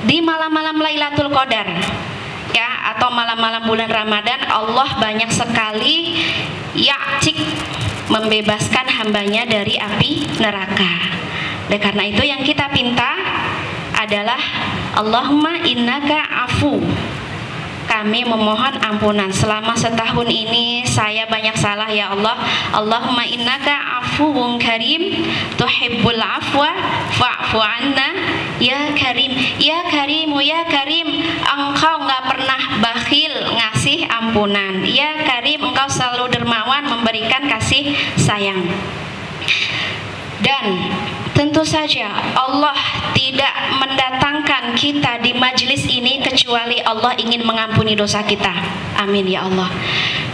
di malam-malam Lailatul Qadar ya, atau malam-malam bulan Ramadan, Allah banyak sekali ya'tik, membebaskan hambanya dari api neraka. Dan karena itu yang kita pinta adalah Allahumma innaka afu, kami memohon ampunan selama setahun ini saya banyak salah ya Allah. Allahumma innaka afuwun karim tuhibbul afwa fa'fu anna ya karim. Ya karimu ya karim, engkau nggak pernah bakhil ngasih ampunan. Ya karim, engkau selalu dermawan memberikan kasih sayang. Dan tentu saja Allah tidak mendatangkan kita di majelis ini kecuali Allah ingin mengampuni dosa kita. Amin ya Allah.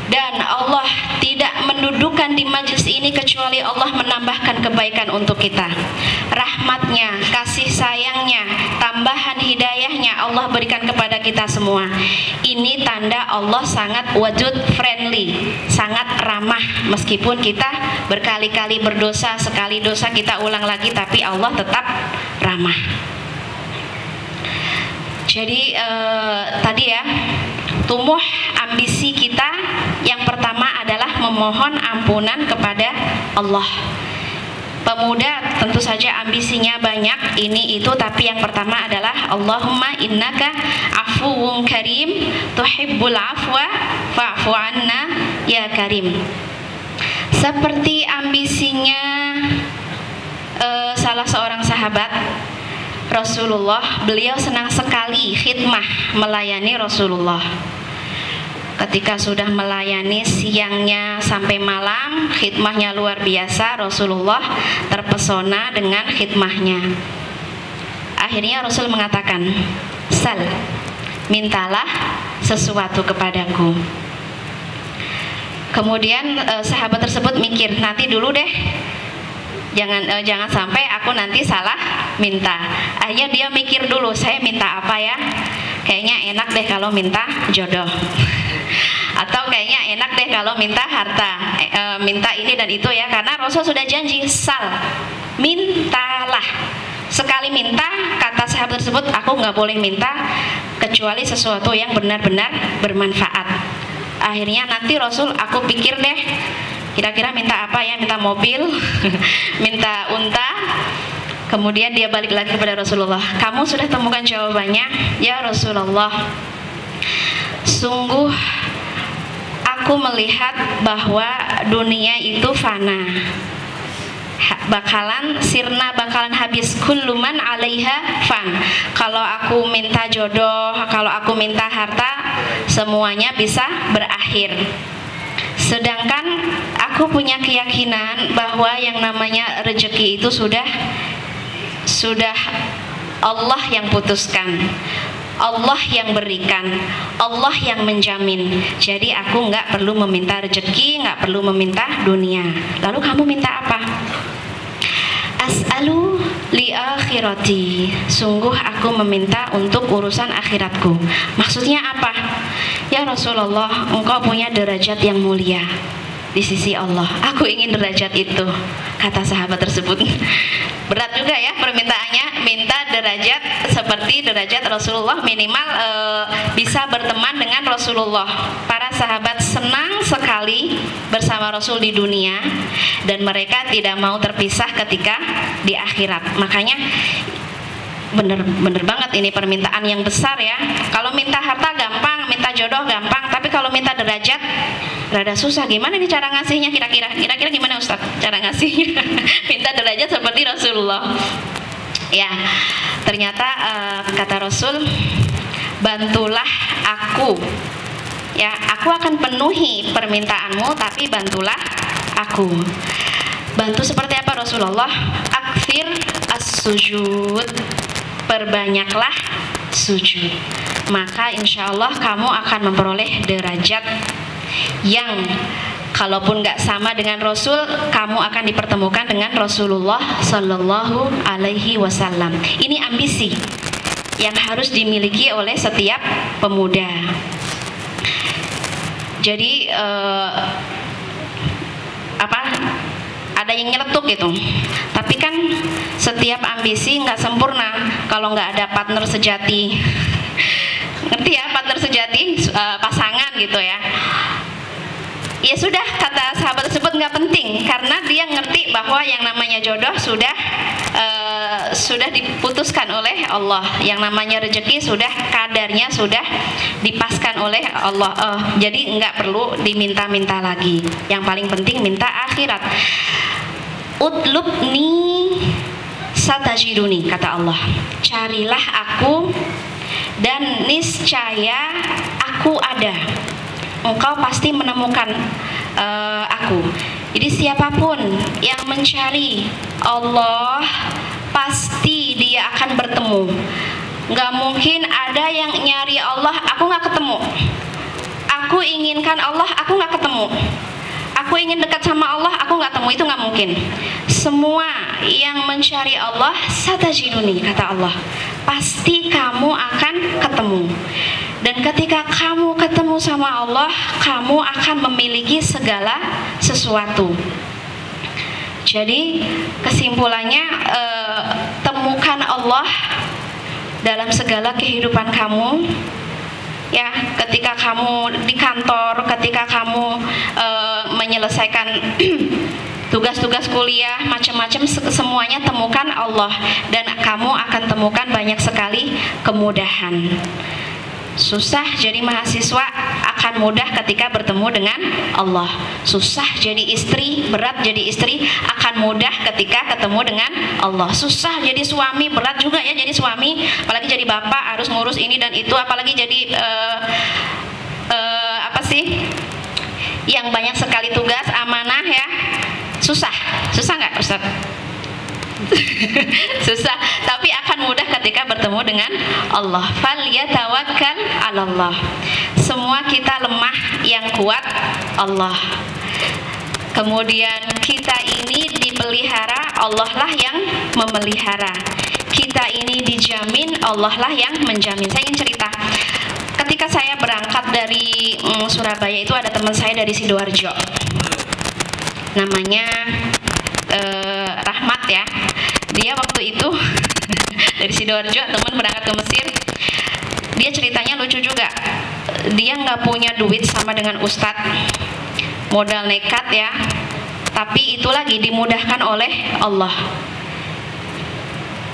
Dan Allah tidak mendudukkan di majelis ini kecuali Allah menambahkan kebaikan untuk kita. Rahmatnya, kasih sayangnya, tambahan hidayahnya Allah berikan kepada kita semua. Ini tanda Allah sangat wadud friendly, sangat ramah. Meskipun kita berkali-kali berdosa, sekali dosa kita ulang lagi, tapi Allah tetap ramah. Jadi tadi ya, tumbuh ambisi kita yang pertama adalah memohon ampunan kepada Allah. Pemuda tentu saja ambisinya banyak ini itu, tapi yang pertama adalah Allahumma innaka afuwun karim tuhibbul afwa fa'fu anna ya karim. Seperti ambisinya salah seorang sahabat Rasulullah, beliau senang sekali khidmah melayani Rasulullah. Ketika sudah melayani siangnya sampai malam, khidmahnya luar biasa, Rasulullah terpesona dengan khidmahnya. Akhirnya Rasul mengatakan, "Sal, mintalah sesuatu kepadaku." Kemudian sahabat tersebut mikir, nanti dulu deh, jangan sampai aku nanti salah minta. Akhirnya dia mikir dulu, saya minta apa ya? Kayaknya enak deh kalau minta jodoh, atau kayaknya enak deh kalau minta harta, minta ini dan itu ya. Karena Rasul sudah janji, sal, mintalah. Sekali minta, kata sahabat tersebut, aku nggak boleh minta kecuali sesuatu yang benar-benar bermanfaat. Akhirnya nanti Rasul, aku pikir deh, kira-kira minta apa ya? Minta mobil, minta unta. Kemudian dia balik lagi kepada Rasulullah, kamu sudah temukan jawabannya? Ya Rasulullah, sungguh aku melihat bahwa dunia itu fana, bakalan habis, kulluman 'alaiha fan. Kalau aku minta jodoh, kalau aku minta harta, semuanya bisa berakhir. Sedangkan aku punya keyakinan bahwa yang namanya rezeki itu sudah Allah yang putuskan, Allah yang berikan, Allah yang menjamin. Jadi aku nggak perlu meminta rezeki, nggak perlu meminta dunia. Lalu kamu minta apa? As'alu li akhirati, sungguh aku meminta untuk urusan akhiratku. Maksudnya apa? Ya Rasulullah, engkau punya derajat yang mulia di sisi Allah, aku ingin derajat itu, kata sahabat tersebut. Berat juga ya permintaannya, minta derajat seperti derajat Rasulullah, minimal bisa berteman dengan Rasulullah. Para sahabat senang sekali bersama Rasul di dunia, dan mereka tidak mau terpisah ketika di akhirat. Makanya bener banget ini permintaan yang besar ya. Kalau minta harta gampang, minta jodoh gampang, tapi kalau minta derajat rada susah. Gimana nih cara ngasihnya? Kira-kira gimana Ustaz cara ngasihnya? Minta derajat seperti Rasulullah. Ya, ternyata kata Rasul, bantulah aku. Ya, aku akan penuhi permintaanmu, tapi bantulah aku. Bantu seperti apa Rasulullah? Akfir as-sujud, perbanyaklah sujud. Maka insya Allah kamu akan memperoleh derajat yang kalaupun nggak sama dengan Rasul, kamu akan dipertemukan dengan Rasulullah Sallallahu Alaihi Wasallam. Ini ambisi yang harus dimiliki oleh setiap pemuda. Jadi ada yang nyeletuk gitu, tapi Tapi kan setiap ambisi nggak sempurna kalau nggak ada partner sejati. Ngerti ya, partner sejati, pasangan gitu ya. Ya sudah, kata sahabat tersebut nggak penting karena dia ngerti bahwa yang namanya jodoh sudah diputuskan oleh Allah. Yang namanya rezeki sudah kadarnya sudah dipaskan oleh Allah. Jadi nggak perlu diminta-minta lagi. Yang paling penting minta akhirat. Utlubni satajiduni, kata Allah. Carilah aku dan niscaya aku ada. Engkau pasti menemukan aku. Jadi siapapun yang mencari Allah pasti dia akan bertemu. Nggak mungkin ada yang nyari Allah aku nggak ketemu. Aku inginkan Allah aku nggak ketemu. Aku ingin dekat sama Allah aku nggak ketemu, itu nggak mungkin. Semua yang mencari Allah satajiduni, kata Allah, pasti kamu akan ketemu. Dan ketika kamu ketemu sama Allah, kamu akan memiliki segala sesuatu. Jadi kesimpulannya, temukan Allah dalam segala kehidupan kamu. Ya, ketika kamu di kantor, ketika kamu menyelesaikan tugas-tugas kuliah, macam-macam, semuanya temukan Allah dan kamu akan temukan banyak sekali kemudahan. Susah jadi mahasiswa akan mudah ketika bertemu dengan Allah. Susah jadi istri, berat jadi istri akan mudah ketika ketemu dengan Allah. Susah jadi suami, berat juga ya jadi suami, apalagi jadi bapak harus ngurus ini dan itu, apalagi jadi apa sih yang banyak sekali tugas, amanah ya. Susah nggak Ustaz? Susah, tapi akan mudah ketika bertemu dengan Allah. Falyatawakkal 'alallah. Semua kita lemah, yang kuat Allah. Kemudian kita ini dipelihara, Allah lah yang memelihara. Kita ini dijamin, Allah lah yang menjamin. Saya ingin cerita. Ketika saya berangkat dari Surabaya itu ada teman saya dari Sidoarjo. Namanya Rahmat ya. Dia waktu itu dari Sidoarjo, teman berangkat ke Mesir. Dia ceritanya lucu juga. Dia nggak punya duit sama dengan Ustadz, modal nekat ya. Tapi itu lagi dimudahkan oleh Allah.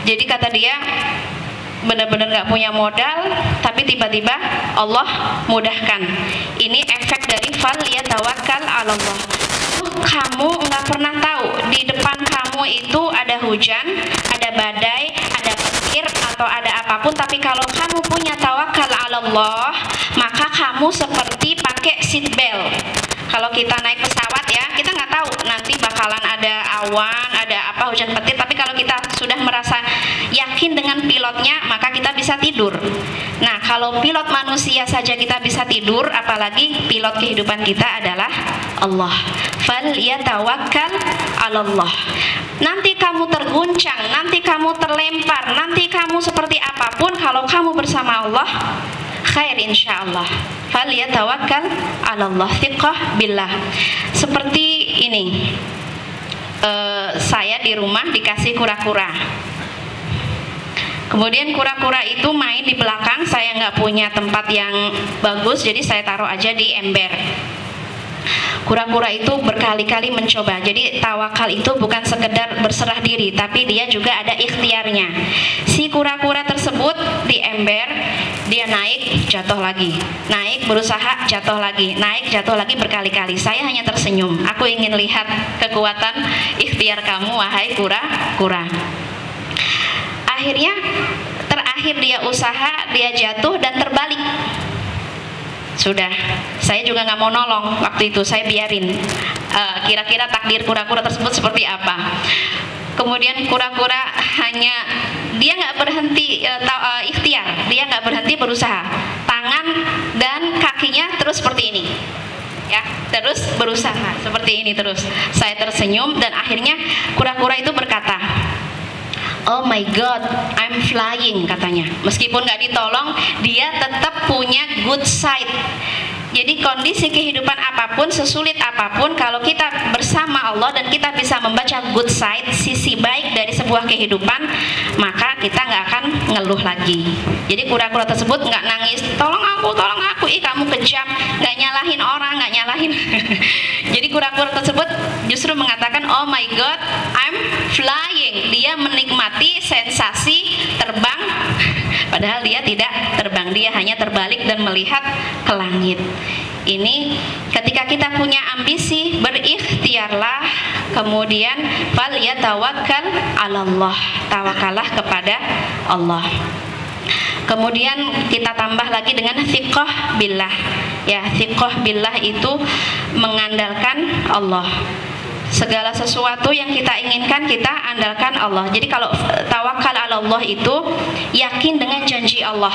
Jadi kata dia benar-benar nggak punya modal, tapi tiba-tiba Allah mudahkan. Ini efek dari falyatawakkal 'alallah. Kamu nggak pernah tahu di depan kamu itu ada hujan, ada badai, ada petir atau ada apapun, tapi kalau kamu punya tawakal 'alallah, maka kamu seperti pakai seat belt. Kalau kita naik pesawat ya, kita nggak tahu nanti bakalan ada awan, ada apa, hujan petir, tapi kalau kita sudah merasa yakin dengan pilotnya, maka kita bisa tidur. Nah, kalau pilot manusia saja kita bisa tidur, apalagi pilot kehidupan kita adalah Allah. Falyatawakkal 'alallah. Nanti kamu terguncang, nanti kamu terlempar, nanti kamu seperti apapun, kalau kamu bersama Allah, khair insyaallah. Falyatawakkal 'alallah, thiqah billah. Seperti ini, saya di rumah dikasih kura-kura. Kemudian kura-kura itu main di belakang, saya nggak punya tempat yang bagus, jadi saya taruh aja di ember. Kura-kura itu berkali-kali mencoba. Jadi tawakal itu bukan sekedar berserah diri, tapi dia juga ada ikhtiarnya. Si kura-kura tersebut di ember, dia naik, jatuh lagi, naik, berusaha, jatuh lagi, naik, jatuh lagi berkali-kali. Saya hanya tersenyum. Aku ingin lihat kekuatan ikhtiar kamu, wahai kura-kura. Akhirnya terakhir dia usaha, dia jatuh dan terbalik. Sudah, saya juga nggak mau nolong waktu itu, saya biarin. Kira-kira takdir kura-kura tersebut seperti apa. Kemudian kura-kura hanya, dia nggak berhenti ikhtiar, dia nggak berhenti berusaha. Tangan dan kakinya terus seperti ini, ya, terus berusaha seperti ini terus. Saya tersenyum dan akhirnya kura-kura itu berkata, "Oh my God, I'm flying," katanya. Meskipun nggak ditolong, dia tetap punya good side. Jadi kondisi kehidupan apapun, sesulit apapun, kalau kita bersama Allah dan kita bisa membaca good side, sisi baik dari sebuah kehidupan, maka kita nggak akan ngeluh lagi. Jadi kura-kura tersebut nggak nangis, tolong aku, ih kamu kejam, nggak nyalahin orang, nggak nyalahin. Jadi kura-kura tersebut justru mengatakan, oh my god, I'm flying. Dia menikmati sensasi terbang, padahal dia tidak terbang, dia hanya terbalik dan melihat ke langit. Ini ketika kita punya ambisi, berikhtiarlah, kemudian falyatawakkal 'alallah, tawakallah kepada Allah. Kemudian kita tambah lagi dengan thiqah billah. Ya, thiqah billah itu mengandalkan Allah. Segala sesuatu yang kita inginkan kita andalkan Allah. Jadi kalau tawakal 'ala Allah itu yakin dengan janji Allah.